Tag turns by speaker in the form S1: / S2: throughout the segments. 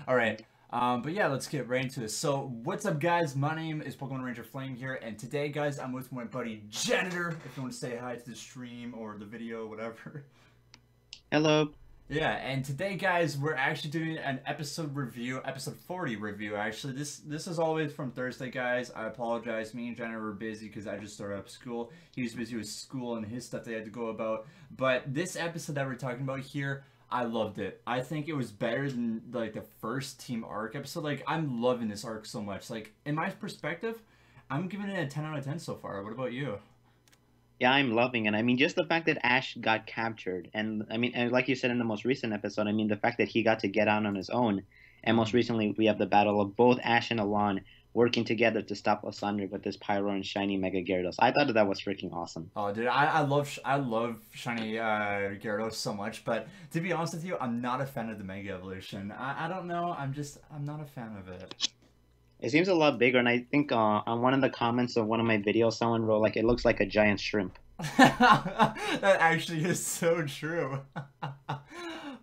S1: All right. But yeah, let's get right into this. So, what's up, guys? My name is Pokemon Ranger Flame here, and today, guys, I'm with my buddy Janitor. If you want to say hi to the stream or the video, whatever.
S2: Hello.
S1: Yeah, and today, guys, we're actually doing an episode review, episode 40 review. Actually, this is always from Thursday, guys. I apologize. Me and Jenna were busy because I just started up school. He was busy with school and his stuff they had to go about. But this episode that we're talking about here, I loved it. I think it was better than like the first Team Arc episode. Like, I'm loving this arc so much. Like, in my perspective, I'm giving it a 10 out of 10 so far. What about you?
S2: Yeah, I'm loving it. I mean, just the fact that Ash got captured, and I mean, and like you said in the most recent episode, I mean, the fact that he got to get out on his own, and most
S1: Mhm.
S2: recently we have the battle of both Ash and Alon working together to stop Lysandre with this Pyro and Shiny Mega Gyarados. I thought that was freaking awesome.
S1: Oh, dude, I love shiny Gyarados so much, but to be honest with you, I'm not a fan of the Mega Evolution. I don't know. I'm not a fan of it.
S2: It seems a lot bigger, and I think on one of the comments of one of my videos, someone wrote like it looks like a giant shrimp.
S1: That actually is so true.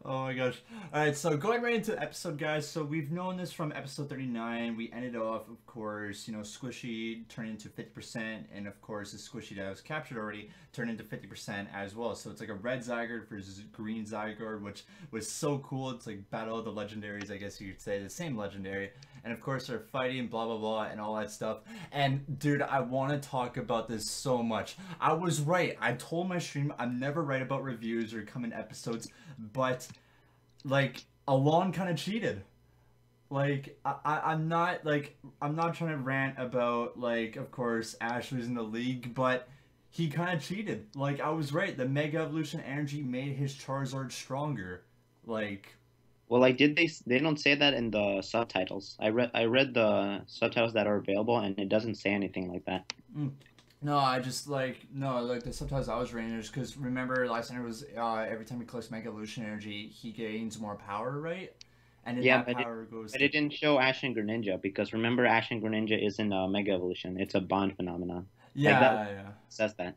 S1: Oh my gosh. Alright, so going right into the episode, guys. So we've known this from episode 39. We ended off, of course, Squishy turned into 50%, and of course, the Squishy that was captured already turned into 50% as well. So it's like a red Zygarde versus green Zygarde, which was so cool. It's like Battle of the Legendaries, I guess you could say, the same legendary. And of course, they're fighting, blah, blah, blah, and all that stuff. And dude, I want to talk about this so much. I was right. I told my stream I'm never right about reviews or coming episodes, but like Alon kind of cheated. Like I'm not trying to rant about like of course Ash was in the league, but he kind of cheated. Like I was right. The Mega Evolution energy made his Charizard stronger. Like
S2: Well, like, did they don't say that in the subtitles. I read the subtitles that are available, and it doesn't say anything like that.
S1: mm, no, I just like no like the sometimes I was reading just because remember last time it was every time he collects Mega Evolution energy he gains more power, right? And then
S2: Yeah,
S1: that power goes
S2: but
S1: to
S2: it didn't show Ash and Greninja because remember Ash and Greninja isn't a Mega Evolution. It's a bond phenomenon. Like that
S1: yeah.
S2: says that.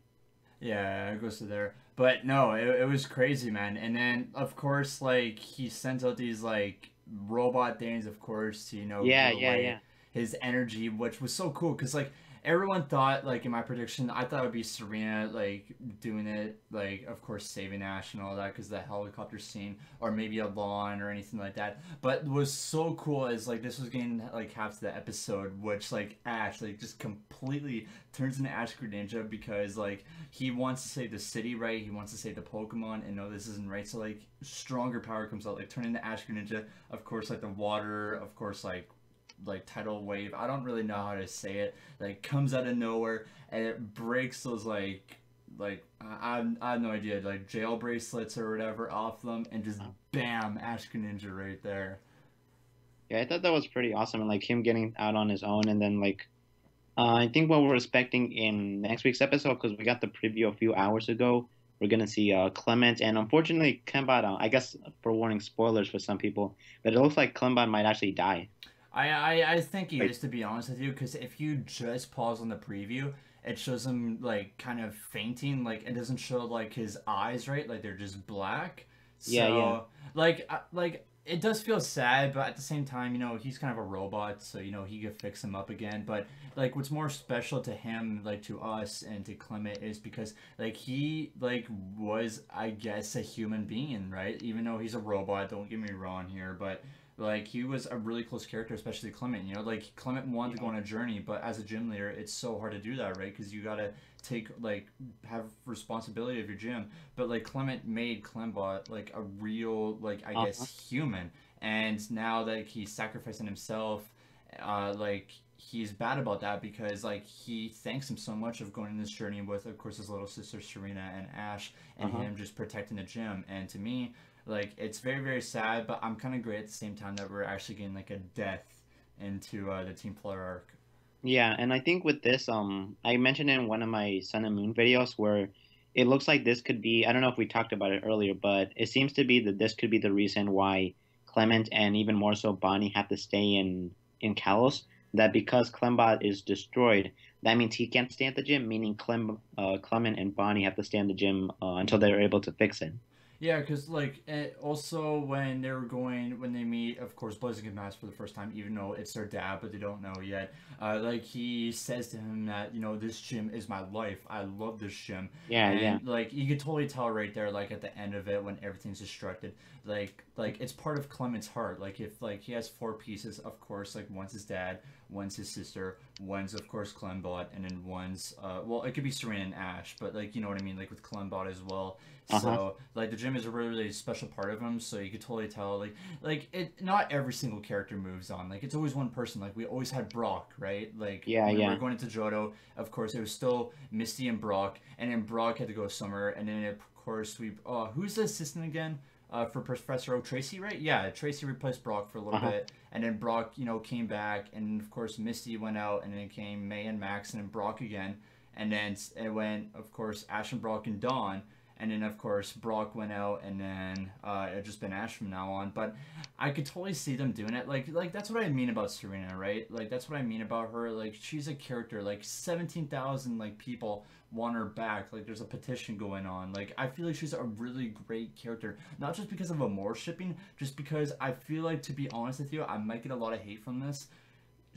S1: Yeah, it goes to there. But no, it was crazy, man. And then, of course, like, he sends out these, like, robot things, of course, to,
S2: Yeah,
S1: give
S2: yeah,
S1: away
S2: yeah.
S1: his energy, which was so cool. Because, like, everyone thought, like, in my prediction, I thought it would be Serena, like, doing it, like, of course, saving Ash and all that, because the helicopter scene, or maybe a lawn or anything like that. But what was so cool is, like, this was getting, like, half to the episode, which, like, Ash, like, just completely turns into Ash Greninja because, like, he wants to save the city, right? He wants to save the Pokemon, and no, this isn't right. So like, stronger power comes out, like turn into Ash Greninja. Of course, like the water, of course, like tidal wave. I don't really know how to say it. Like comes out of nowhere and it breaks those I have no idea like jail bracelets or whatever off them and just bam Ash Greninja right there.
S2: Yeah, I thought that was pretty awesome, and like him getting out on his own, and then like I think what we're expecting in next week's episode, because we got the preview a few hours ago, we're gonna see Clement, and unfortunately Clembot. I guess for warning spoilers for some people, but it looks like Clembot might actually die.
S1: I think he
S2: Like,
S1: is to be honest with you because if you just pause on the preview, it shows him like kind of fainting. Like it doesn't show like his eyes right, like they're just black.
S2: yeah, yeah.
S1: So like it does feel sad, but at the same time, he's kind of a robot, so he could fix him up again. But like what's more special to him, like to us and to Clement, is because like he like was I guess a human being, right? Even though he's a robot. Don't get me wrong here, but like he was a really close character, especially Clement. Like Clement wanted to go
S2: Yeah.
S1: on a journey, but as a gym leader, it's so hard to do that, right? Because you gotta take like have responsibility of your gym. But like Clement made Clembot like a real like I guess
S2: Uh-huh.
S1: human, and now that he's sacrificing himself, like he's bad about that because like he thanks him so much of going on this journey with of course his little sister Serena and Ash and
S2: Uh-huh.
S1: him just protecting the gym. And to me like it's very very sad, but I'm kind of great at the same time that we're actually getting like a death into the Team Flare arc.
S2: Yeah, and I think with this, I mentioned in one of my Sun and Moon videos where it looks like this could be, I don't know if we talked about it earlier, but it seems to be that this could be the reason why Clement and even more so Bonnie have to stay in Kalos. That because Clembot is destroyed, that means he can't stay at the gym, meaning Clement and Bonnie have to stay in the gym until they're able to fix it.
S1: Yeah, because like also when they were going when they meet, of course, Blazing and Mask for the first time, even though it's their dad, but they don't know yet. Like he says to him that this gym is my life. I love this gym,
S2: Yeah, yeah.
S1: and like you could totally tell right there, like at the end of it when everything's destructed, like it's part of Clement's heart. Like if like he has four pieces, of course, like one's his dad, one's his sister, one's of course Clembot, and then one's well it could be Serena and Ash, but like you know what I mean, like with Clembot as well.
S2: Uh-huh.
S1: So like the gym is a really, really special part of him. So you could totally tell like it. Not every single character moves on. Like it's always one person. Like we always had Brock, right? Like
S2: Yeah,
S1: when we were
S2: yeah.
S1: going into Johto, of course it was still Misty and Brock, and then Brock had to go somewhere, and then of course we who's the assistant again? For Professor O, Tracy, right? Yeah, Tracy replaced Brock for a little
S2: Uh-huh.
S1: bit, and then Brock, came back, and of course Misty went out, and then it came May and Max, and then Brock again, and then it went, of course, Ash and Brock and Dawn, and then of course Brock went out, and then it just been Ash from now on. But I could totally see them doing it. Like that's what I mean about Serena, right? Like that's what I mean about her. Like she's a character. Like 17,000 like people want her back. Like there's a petition going on. Like I feel like she's a really great character. Not just because of Amore shipping, just because I feel like, to be honest with you, I might get a lot of hate from this.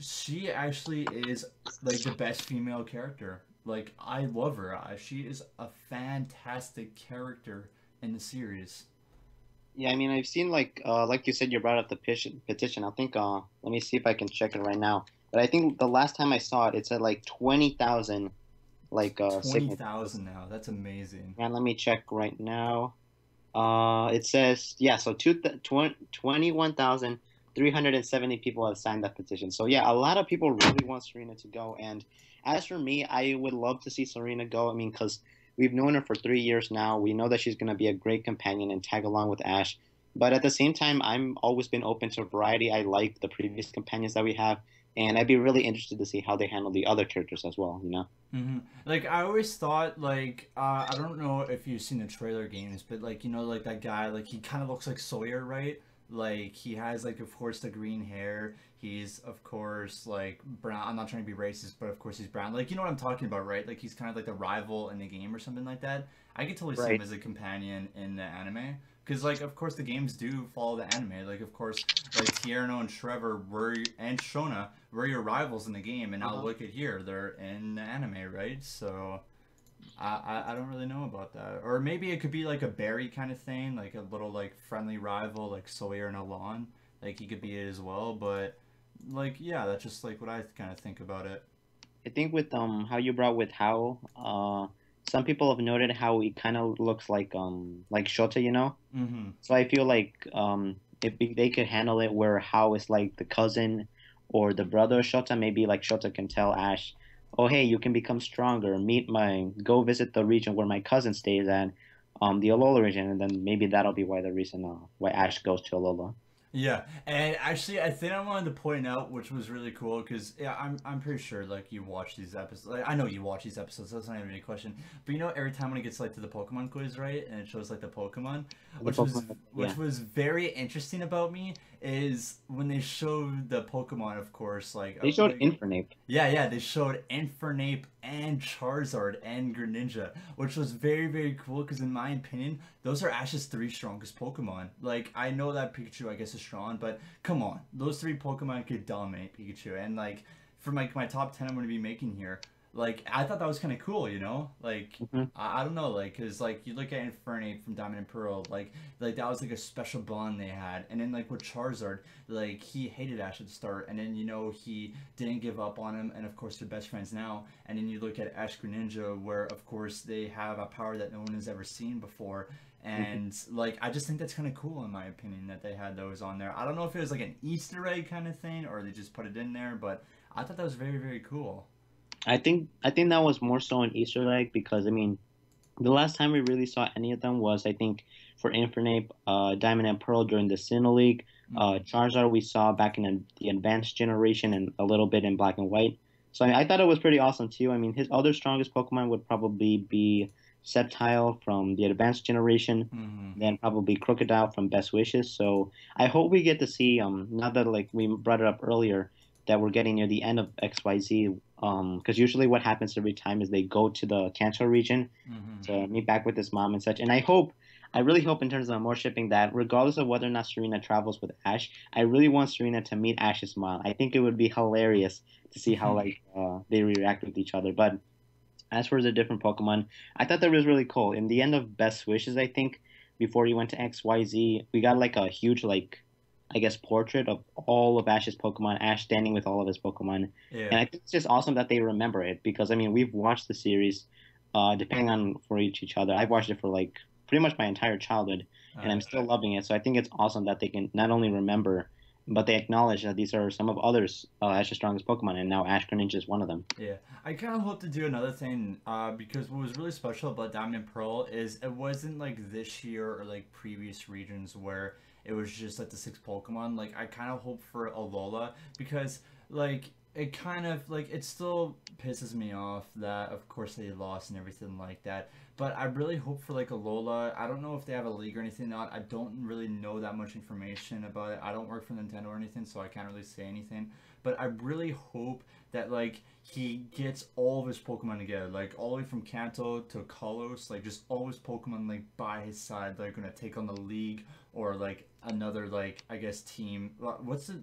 S1: She actually is like the best female character. Like I love her. She is a fantastic character in the series.
S2: Yeah, I mean, I've seen like you said, you brought up the petition. I think let me see if I can check it right now. But I think the last time I saw it, it said like 20,000 signatures.
S1: 20,000 now. That's amazing.
S2: And let me check right now. It says yeah, so 21,370 people have signed that petition. So yeah, a lot of people really want Serena to go. And as for me, I would love to see Serena go. I mean, because we've known her for 3 years now. We know that she's going to be a great companion and tag along with Ash. But at the same time, I'm always been open to variety. I like the previous companions that we have, and I'd be really interested to see how they handle the other characters as well. You know?
S1: Like I always thought, like I don't know if you've seen the trailer games, but like like that guy, like he kind of looks like Sawyer, right? Like he has like of course the green hair. He's of course like brown. I'm not trying to be racist, but of course he's brown. Like you know what I'm talking about, right? Like he's kind of like the rival in the game or something like that. I could totally see him
S2: Right.
S1: as a companion in the anime. Because like of course the games do follow the anime. Like of course like Tierno and Trevor and Shona were your rivals in the game, and now
S2: Uh-huh.
S1: look at here, they're in the anime, right? So I don't really know about that. Or maybe it could be like a Barry kind of thing, like a little like friendly rival, like Sawyer and Alon. Like he could be it as well, but like yeah, that's just like what I kind of think about it.
S2: I think with how you brought with how some people have noted how he kind of looks like Shota, you know.
S1: Mm-hmm.
S2: So I feel like if they could handle it where How is like the cousin or the brother of Shota, maybe like Shota can tell Ash, "Oh hey, you can become stronger. Go visit the region where my cousin stays at, the Alola region," and then maybe that'll be why the reason why Ash goes to Alola.
S1: Yeah, and actually, I think I wanted to point out, which was really cool, because yeah, I'm pretty sure like you watch these episodes. Like, I know you watch these episodes. So that's not even a question. But every time when it gets like to the Pokemon quiz, right, and it shows like the Pokemon,
S2: The Pokemon, yeah.
S1: which was very interesting about me is when they showed the Pokemon, of course,
S2: They showed Infernape.
S1: yeah, yeah, they showed Infernape and Charizard and Greninja, which was very, very cool because, in my opinion, those are Ash's three strongest Pokemon. Like, I know that Pikachu, I guess, is strong, but come on, those three Pokemon could dominate Pikachu. And, like, for my top 10 I'm going to be making here, like, I thought that was kind of cool, Like,
S2: Hmm.
S1: I don't know, like, because, like, you look at Infernape from Diamond and Pearl, like that was, like, a special bond they had. And then, like, with Charizard, like, he hated Ash at the start, and then, he didn't give up on him, and, of course, they're best friends now. And then you look at Ash Greninja, where, of course, they have a power that no one has ever seen before.
S2: Hmm.
S1: And, like, I just think that's kind of cool, in my opinion, that they had those on there. I don't know if it was, like, an Easter egg kind of thing, or they just put it in there, but I thought that was very, very cool.
S2: I think that was more so an Easter egg because I mean the last time we really saw any of them was I think for Infernape, Diamond and Pearl during the Sinnoh League.
S1: Mm-hmm.
S2: Charizard we saw back in the Advanced generation and a little bit in Black and White. So I thought it was pretty awesome too. I mean his other strongest Pokemon would probably be Sceptile from the Advanced generation,
S1: Mm-hmm.
S2: then probably Crocodile from Best Wishes. So I hope we get to see now that like we brought it up earlier that we're getting near the end of XYZ. Because usually what happens every time is they go to the Kanto region
S1: Mm-hmm.
S2: to meet back with his mom and such. And I hope I really hope in terms of more shipping that regardless of whether or not Serena travels with Ash, I really want Serena to meet Ash's smile. I think it would be hilarious to see how like they react with each other. But as for the different Pokemon, I thought that was really cool. In the end of Best Wishes, I think before he went to XYZ, we got like a huge like I guess portrait of all of Ash's Pokemon, Ash standing with all of his Pokemon. And
S1: Yeah.
S2: I think it's just awesome that they remember it because I mean we've watched the series depending on for each other. I've watched it for like pretty much my entire childhood and I'm still loving it. So I think it's awesome that they can not only remember but they acknowledge that these are some of others Ash's strongest Pokemon and now Ash Greninja is one of them.
S1: Yeah, I kind of hope to do another thing, because what was really special about Diamond and Pearl is it wasn't like this year or like previous regions where it was just like the six Pokemon. Like I kind of hope for Alola because like it kind of like it still pisses me off that of course they lost and everything like that. But I really hope for like Alola. I don't know if they have a league or anything. Not. I don't really know that much information about it. I don't work for Nintendo or anything, so I can't really say anything. But I really hope that like he gets all of his Pokemon together, like all the way from Kanto to Kalos, like just all his Pokemon like by his side that are gonna take on the league or like another like I guess team. What's the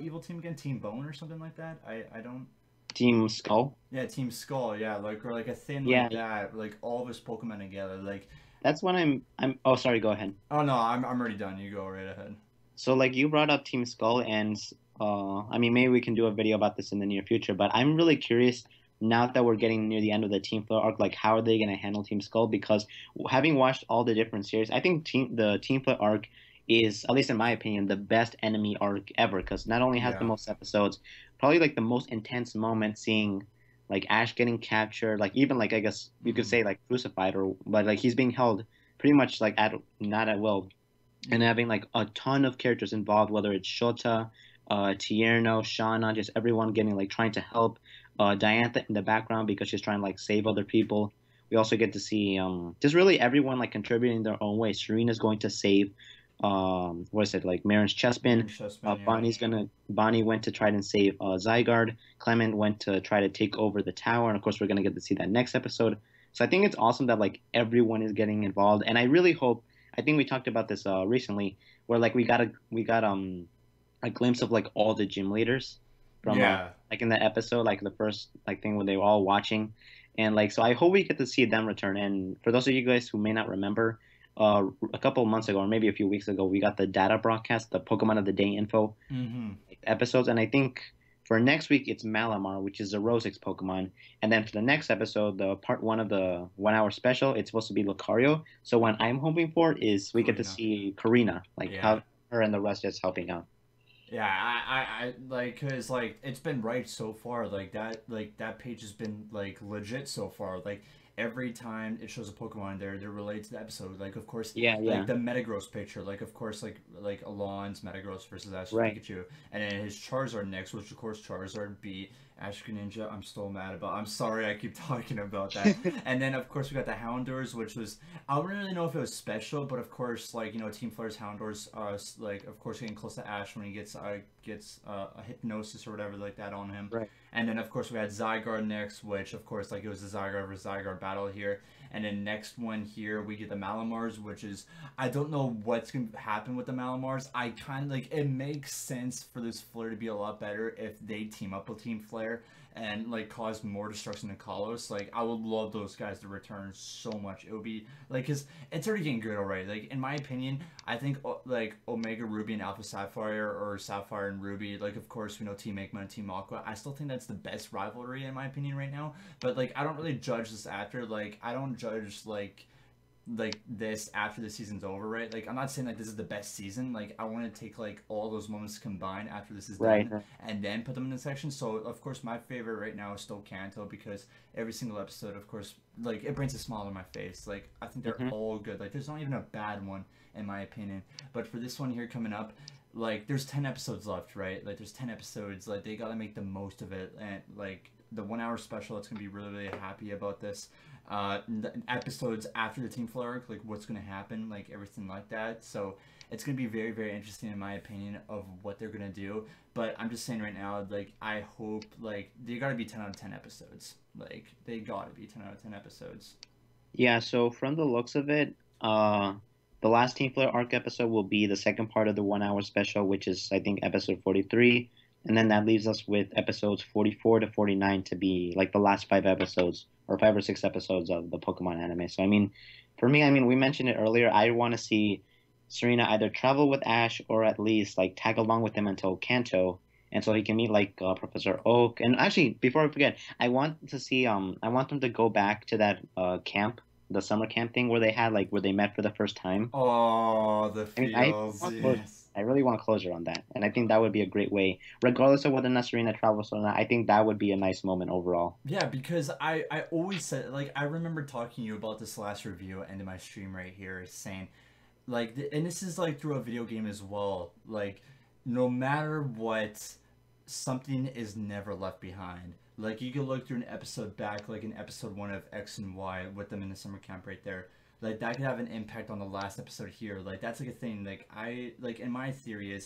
S1: evil team again? Team Bone or something like that? I don't.
S2: Team Skull.
S1: Yeah, Team Skull. Yeah, like or like a thing
S2: Yeah,
S1: like that. Like all of his Pokemon together. Like
S2: that's when I'm oh sorry, go ahead.
S1: oh no, I'm already done. You go right ahead.
S2: So like you brought up Team Skull and I mean maybe we can do a video about this in the near future, but I'm really curious now that we're getting near the end of the Team Flare arc, like how are they going to handle Team Skull? Because having watched all the different series, I think the Team Flare arc is, at least in my opinion, the best enemy arc ever because not only has the
S1: Yeah.
S2: most episodes, probably like the most intense moment seeing like Ash getting captured, like even like I guess you could
S1: Hmm.
S2: say like crucified or but like he's being held pretty much like at not at will and having like a ton of characters involved, whether it's Shota, Tierno, Shauna, just everyone getting like trying to help. Diantha in the background because she's trying to like save other people. We also get to see just really everyone like contributing their own way. Serena's going to save what is it like Marin's Chespin.
S1: Marin Chessman. Yeah.
S2: Bonnie went to try and save Zygarde. Clement went to try to take over the tower, and of course we're gonna get to see that next episode. So I think it's awesome that like everyone is getting involved, and I really hope. I think we talked about this recently, where like we got a glimpse of like all the gym leaders from
S1: Yeah.
S2: like in the episode, like the first like thing when they were all watching, and like so I hope we get to see them return. And for those of you guys who may not remember, a couple of months ago or maybe a few weeks ago, we got the data broadcast, the Pokemon of the Day info
S1: Mm-hmm.
S2: episodes, and I think for next week it's Malamar, which is a Rosix Pokemon, and then for the next episode, the part one of the 1 hour special, it's supposed to be Lucario. So what I'm hoping for is we get to
S1: Karina.
S2: see Karina, like
S1: Yeah.
S2: how her and the rest just helping out.
S1: Yeah, I like, cause like it's been right so far. Like that page has been like legit so far. Like every time it shows a Pokemon there, they're related to the episode. Like of course,
S2: Yeah,
S1: like
S2: yeah,
S1: the Metagross picture. Like of course, like Alon's Metagross versus Ash
S2: right.
S1: Pikachu, and then his Charizard next, which of course Charizard beat Ash Ninja. I'm still mad about. I'm sorry, I keep talking about that. And then of course we got the Houndours, which was I don't really know if it was special, but of course, like Team Flare's Houndour's, like of course getting close to Ash when he gets a hypnosis or whatever like that on him,
S2: Right.
S1: and then of course we had Zygarde next, which of course like it was the Zygarde versus Zygarde battle here, and then next one here we get the Malamars, which is I don't know what's gonna happen with the Malamars. I kind of like it makes sense for this Flare to be a lot better if they team up with Team Flare and like cause more destruction to Kalos. Like I would love those guys to return so much. It would be like because it's already getting good already. Like in my opinion, I think like Omega Ruby and Alpha Sapphire or Sapphire and Ruby. Like of course we know Team Magma and Team Aqua. I still think that's the best rivalry in my opinion right now. But like I don't really judge this after. Like I don't judge like this after the season's over, right? Like I'm not saying like this is the best season. Like I want to take like all those moments combined after this is
S2: Right.
S1: done and then put them in the section. So of course my favorite right now is still Kanto because every single episode, of course, like it brings a smile on my face. Like I think they're
S2: Hmm.
S1: all good. Like there's not even a bad one in my opinion. But for this one here coming up, like there's 10 episodes left, right? Like there's 10 episodes. Like they gotta make the most of it, and like the 1 hour special, it's gonna be really really happy about this. The episodes after the Team Flare arc, like what's gonna happen, like everything like that. So it's gonna be very very interesting in my opinion of what they're gonna do. But I'm just saying right now, like I hope like they gotta be 10 out of 10 episodes. Like they gotta be 10 out of 10 episodes.
S2: Yeah. So from the looks of it, the last Team Flare arc episode will be the second part of the 1 hour special, which is I think episode 43, and then that leaves us with episodes 44 to 49 to be like the last 5 episodes or 5 or 6 episodes of the Pokemon anime. So I mean, for me, I mean, we mentioned it earlier. I want to see Serena either travel with Ash or at least like tag along with him until Kanto, and so he can meet like Professor Oak. And actually, before I forget, I want them to go back to that camp, the summer camp thing where they had like where they met for the first time.
S1: Oh, the
S2: I mean,
S1: fields,
S2: want closure.
S1: yes.
S2: I really want closure on that, and I think that would be a great way, regardless of whether or not Serena travels or not. I think that would be a nice moment overall.
S1: Yeah, because I always said, like, I remember talking to you about this last review and in my stream right here saying, like, and this is like through a video game as well, like, no matter what, something is never left behind. Like, you can look through an episode back, like in episode 1 of X and Y with them in the summer camp right there. Like, that could have an impact on the last episode here. Like, that's like a thing. Like, like, in my theory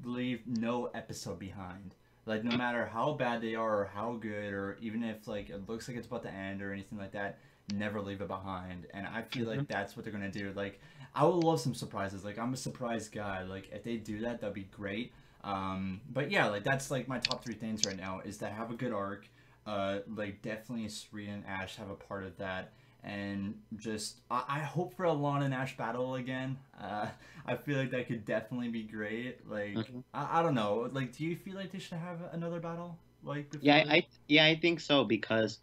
S1: leave no episode behind. Like, no matter how bad they are or how good, or even if like it looks like it's about to end or anything like that, never leave it behind. And I feel
S2: Hmm.
S1: like that's what they're gonna do. Like, I would love some surprises. Like, I'm a surprise guy. Like, if they do that, that'd be great. But yeah, like that's like my top 3 things right now is to have a good arc. Like definitely Serena and Ash have a part of that, and just I hope for a Lon and Ash battle again. I feel like that could definitely be great. Like
S2: Hmm.
S1: I don't know. Like, do you feel like they should have another battle like
S2: Yeah,
S1: before?
S2: yeah, I think so because,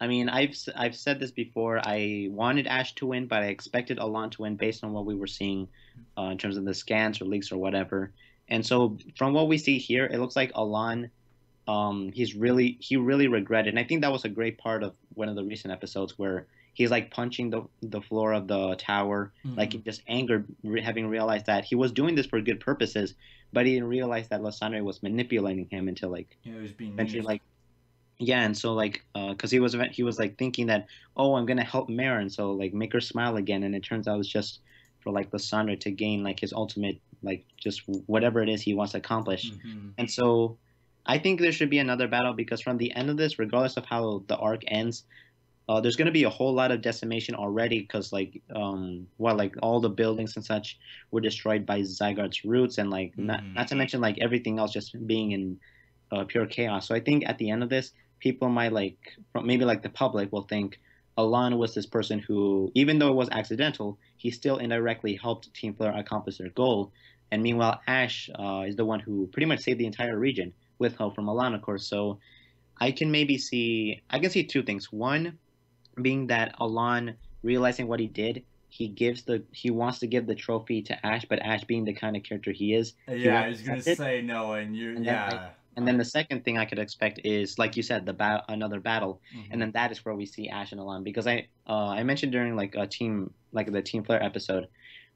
S2: I mean, I've said this before. I wanted Ash to win, but I expected Alon to win based on what we were seeing, in terms of the scans or leaks or whatever. And so from what we see here, it looks like Alon, he really regretted. And I think that was a great part of one of the recent episodes where he's like punching the floor of the tower, like he
S1: Mm-hmm.
S2: just angered, having realized that he was doing this for good purposes, but he didn't realize that Lysandre was manipulating him into like
S1: You know, it was being
S2: eventually
S1: used.
S2: like yeah, and so like, because he was like thinking that, oh, I'm gonna help Marin, so like make her smile again, and it turns out it's just for like Lysandre to gain like his ultimate, like just whatever it is he wants to accomplish.
S1: Mm-hmm.
S2: And so I think there should be another battle because from the end of this, regardless of how the arc ends, there's gonna be a whole lot of decimation already because like well, like all the buildings and such were destroyed by Zygarde's roots, and like
S1: Mm-hmm.
S2: not to mention like everything else just being in pure chaos. So I think at the end of this, people might like, maybe like the public will think Alon was this person who, even though it was accidental, he still indirectly helped Team Flare accomplish their goal. And meanwhile, Ash is the one who pretty much saved the entire region with help from Alon, of course. So I can see two things. One being that Alon realizing what he did, he wants to give the trophy to Ash, but Ash being the kind of character he is, he
S1: Yeah,
S2: won't
S1: I was gonna
S2: accept it.
S1: say no, and you,
S2: And then like
S1: yeah.
S2: and then the second thing I could expect is like you said, another battle, and
S1: Mm-hmm.
S2: then that is where we see Ash and Alon because I mentioned during like a team like the Team Flare episode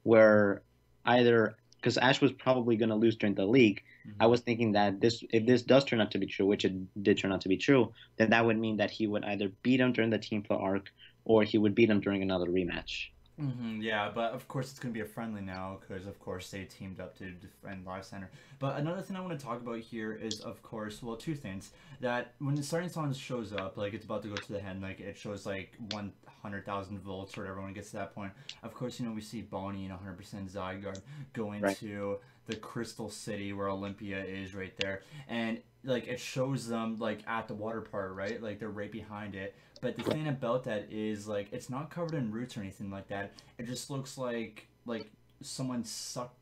S2: where either because Ash was probably going to lose during the league. I
S1: Mm-hmm.
S2: was thinking that this if this does turn out to be true, which it did turn out to be true, then that would mean that he would either beat him during the Team Flare arc or he would beat him during another rematch.
S1: Yeah, but of course it's gonna be a friendly now because of course they teamed up to defend Live Center. But another thing I want to talk about here is of course, well, 2 things that when the starting song shows up, like it's about to go to the head, like it shows like 100,000 volts or whatever when it gets to that point. Of course, we see Bonnie and 100% Zygarde going
S2: Right.
S1: to the Crystal City where Olympia is right there, and like it shows them like at the water park, right? Like they're right behind it, but the
S2: Right.
S1: thing about that is like it's not covered in roots or anything like that. It just looks like someone sucked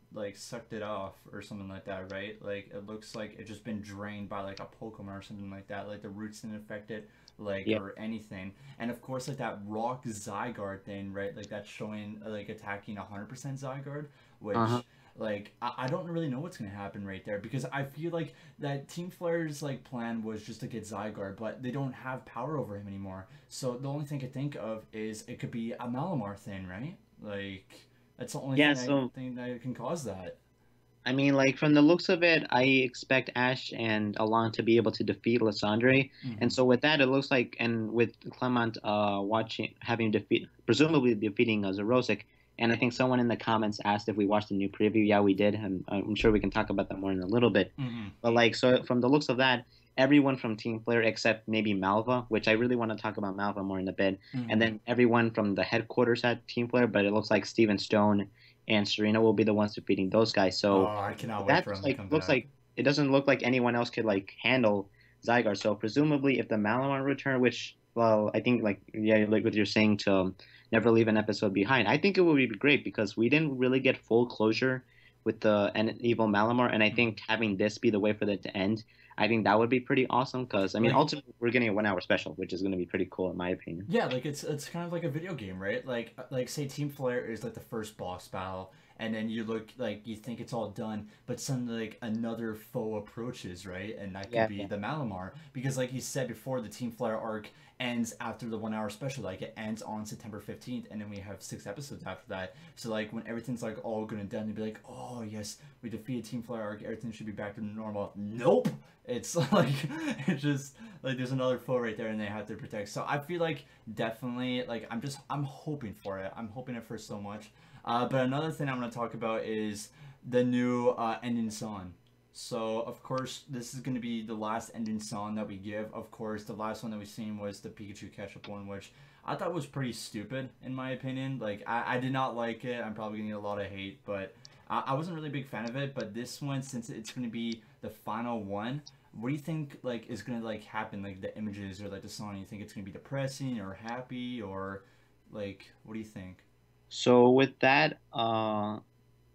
S1: it off or something like that, right? Like it looks like it just been drained by like a Pokemon or something like that. Like the roots didn't affect it, like
S2: Yeah.
S1: or anything. And of course, like that rock Zygarde thing, right? Like that's showing like attacking 100% Zygarde,
S2: Uh-huh.
S1: which like I don't really know what's gonna happen right there because I feel like that Team Flare's like plan was just to get Zygarde, but they don't have power over him anymore. So the only thing I could think of is it could be a Malamar thing, right? Like that's the only
S2: Yeah,
S1: thing I
S2: so
S1: think that can cause that.
S2: I mean, like from the looks of it, I expect Ash and Alon to be able to defeat Lysandre, and
S1: Mm-hmm.
S2: so with that, it looks like, and with Clement having presumably defeating Zerosic, and I think someone in the comments asked if we watched the new preview. Yeah, we did, and I'm sure we can talk about that more in a little bit.
S1: Mm-hmm.
S2: But like, so from the looks of that, everyone from Team Flare except maybe Malva, which I really want to talk about Malva more in a bit, and
S1: Mm-hmm.
S2: then everyone from the headquarters at Team Flare. But it looks like Steven Stone and Serena will be the ones defeating those guys. So
S1: Oh, I cannot wait
S2: that
S1: for
S2: just
S1: him to
S2: like
S1: come
S2: looks
S1: back.
S2: like it doesn't look like anyone else could like handle Zygarde. So presumably, if the Malamar return, which well, I think like yeah, like what you're saying to never leave an episode behind, I think it would be great because we didn't really get full closure with the evil Malamar, and I
S1: Mm-hmm.
S2: think having this be the way for it to end, I think that would be pretty awesome. Because I mean,
S1: Like,
S2: ultimately, we're getting a 1 hour special, which is going to be pretty cool in my opinion.
S1: yeah, like it's kind of like a video game, right? Like say Team Flare is like the first boss battle, and then you look like you think it's all done, but suddenly like another foe approaches, right? And that could
S2: Yeah,
S1: be
S2: yeah.
S1: the Malamar, because like you said before, the Team Flare arc ends after the 1 hour special. Like it ends on September 15th, and then we have 6 episodes after that. So like when everything's like all good and done, you'd be like, oh yes, we defeated Team Flare arc, everything should be back to normal. Nope. It's like it's just like there's another foe right there, and they have to protect. So I feel like definitely like I'm hoping for it. I'm hoping it for so much. But another thing I'm going to talk about is the new ending song. So of course this is going to be the last ending song that we give. Of course the last one that we seen was the Pikachu ketchup one, which I thought was pretty stupid in my opinion. Like I did not like it. I'm probably going to get a lot of hate, but I wasn't really a big fan of it. But this one, since it's going to be the final one, what do you think like is gonna like happen, like the images or like the song? You think it's gonna be depressing or happy, or like what do you think?
S2: So with that,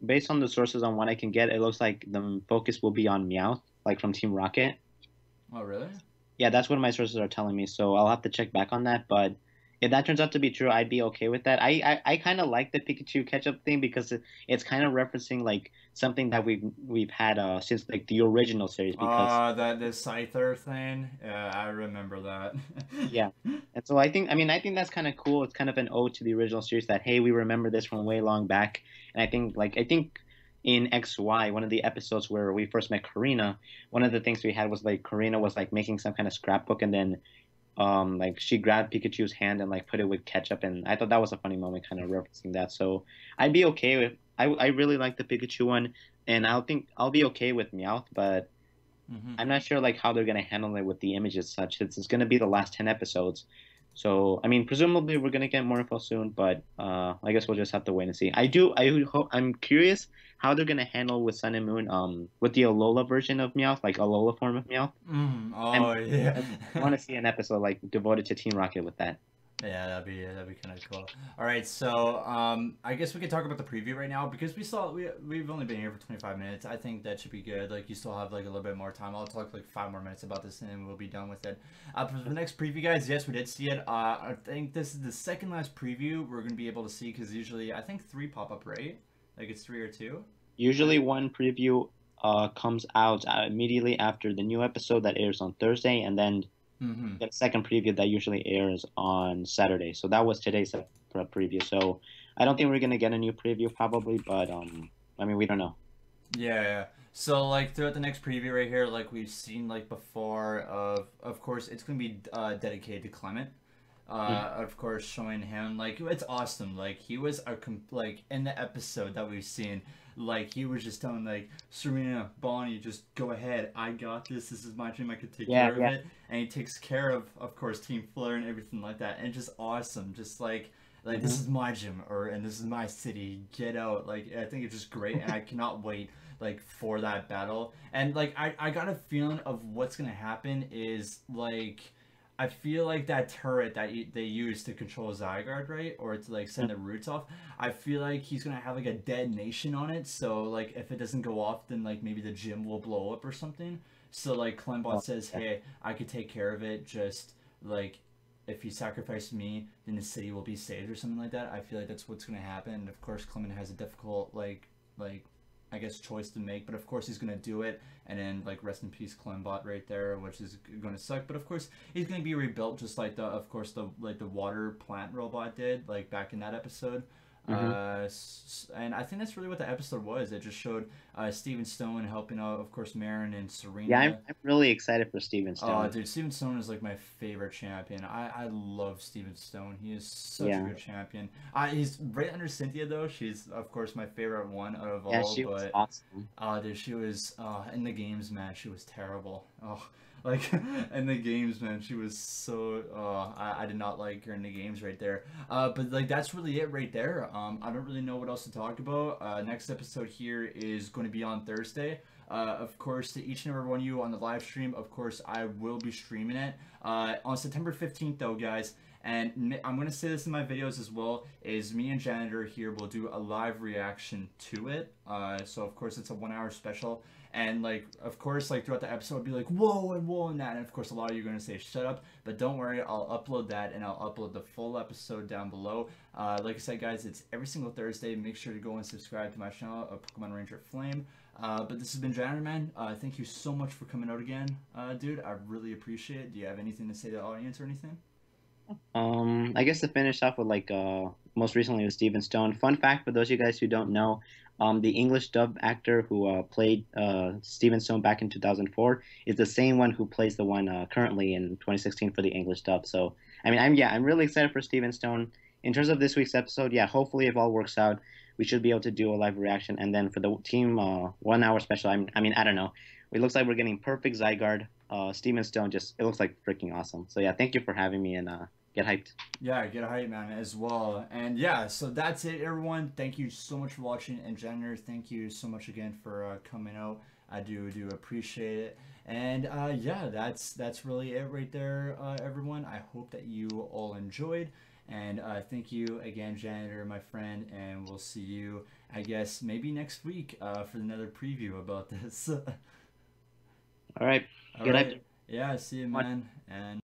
S2: based on the sources on what I can get, it looks like the focus will be on Meowth, like from Team Rocket.
S1: Oh really?
S2: Yeah, that's what my sources are telling me. So I'll have to check back on that. But if that turns out to be true, I'd be okay with that. I kind of like the Pikachu catch-up thing because it's kind of referencing like something that we've had since like the original series. Because
S1: That the Scyther thing. Yeah, I remember that.
S2: yeah, and so I think that's kind of cool. It's kind of an ode to the original series that hey, we remember this from way long back. And I think in XY, one of the episodes where we first met Karina, one of the things we had was like Karina was like making some kind of scrapbook and then like she grabbed Pikachu's hand and like put it with ketchup, and I thought that was a funny moment, kind of referencing that. So I'd be okay with. I really like the Pikachu one, and I'll be okay with Meowth, but
S1: hmm
S2: I'm not sure like how they're gonna handle it with the images such. It's gonna be the last 10 episodes, so I mean presumably we're gonna get more info soon, but I guess we'll just have to wait and see. I'm curious how they're gonna handle with Sun and Moon with the Alola version of Meowth, like Alola form of Meowth. I'm
S1: Oh yeah.
S2: I want to see an episode like devoted to Team Rocket with that.
S1: Yeah, that'd be kind of cool. All right, so I guess we could talk about the preview right now because we've only been here for 25 minutes. I think that should be good. Like you still have like a little bit more time. I'll talk like 5 more minutes about this and then we'll be done with it. For the next preview, guys, yes, we did see it. I think this is the second last preview we're gonna be able to see because usually I think three pop up, right? Like it's three or two.
S2: Usually, one preview comes out immediately after the new episode that airs on Thursday, and then
S1: Mm-hmm.
S2: the second preview that usually airs on Saturday. So that was today's preview. So I don't think we're gonna get a new preview probably, but I mean we don't know.
S1: Yeah, yeah. So like throughout the next preview right here, like we've seen like before, of course it's gonna be dedicated to Clement.
S2: Mhm.
S1: Of course showing him like it's awesome. Like he was like in the episode that we've seen, like he was just telling like Serena, Bonnie, just go ahead. I got this. This is my dream. I could take
S2: Yeah,
S1: care of
S2: yeah.
S1: it. And he takes care of course Team Flare and everything like that. And it's just awesome. Just like this
S2: hmm
S1: is my gym or and this is my city. Get out. Like I think it's just great, and I cannot wait like for that battle. And like I got a feeling of what's gonna happen is like I feel like that turret that they use to control Zygarde, right, or to like send the roots off. I feel like he's gonna have like a detonation on it. So like if it doesn't go off, then like maybe the gym will blow up or something. So like Clembot
S2: Oh,
S1: says,
S2: yeah.
S1: "Hey, I could take care of it. Just like if you sacrifice me, then the city will be saved or something like that." I feel like that's what's gonna happen. And of course, Clement has a difficult like I guess choice to make, but of course he's gonna do it. And then like rest in peace, Clembot right there, which is gonna suck. But of course he's gonna be rebuilt just like the of course the like the water plant robot did like back in that episode.
S2: hmm
S1: And I think that's really what the episode was. It just showed Steven Stone helping out, of course, Marin and
S2: Yeah,
S1: Serena.
S2: I'm really excited for Steven
S1: Oh,
S2: Stone.
S1: dude, Steven Stone is like my favorite champion. I love Steven Stone. He is such a
S2: Yeah,
S1: good champion. He's right under Cynthia though. She's of course my favorite one out of
S2: yeah,
S1: all.
S2: she was
S1: But
S2: awesome.
S1: dude, she was in the games, man. She was terrible. Oh, like in the games, man. She was so. I did not like her in the games right there. But like that's really it right there. I don't really know what else to talk about. Next episode here is going to be on Thursday. Of course, to each and every one of you on the live stream, of course, I will be streaming it on September 15th, though, guys. And I'm going to say this in my videos as well, is me and Janltor here will do a live reaction to it. So, of course, it's a 1 hour special. And, like, of course, like, throughout the episode, I'll be like, whoa, and that. And, of course, a lot of you are going to say, shut up. But don't worry, I'll upload that, and I'll upload the full episode down below. Like I said, guys, it's every single Thursday. Make sure to go and subscribe to my channel, Pokemon Ranger Flame. But this has been Janltor, man. Thank you so much for coming out again, dude. I really appreciate it. Do you have anything to say to the audience or anything?
S2: I guess to finish off with like most recently with Steven Stone. Fun fact for those of you guys who don't know, the English dub actor who played Steven Stone back in 2004 is the same one who plays the one currently in 2016 for the English dub. So I mean, I'm really excited for Steven Stone. In terms of this week's episode, yeah, hopefully if all works out, we should be able to do a live reaction. And then for the team 1 hour special, I mean, I don't know. It looks like we're getting perfect Zygarde. Steven Stone just it looks like freaking awesome. So yeah, thank you for having me and get hyped.
S1: Yeah, get a hype, man, as well. And yeah, so that's it, everyone. Thank you so much for watching. And Janltor, thank you so much again for coming out. I do appreciate it. And yeah, that's really it right there, everyone. I hope that you all enjoyed. And thank you again, Janltor, my friend. And we'll see you, I guess, maybe next week for another preview about this.
S2: All right,
S1: All
S2: get hyped.
S1: right. Yeah, see you, man. And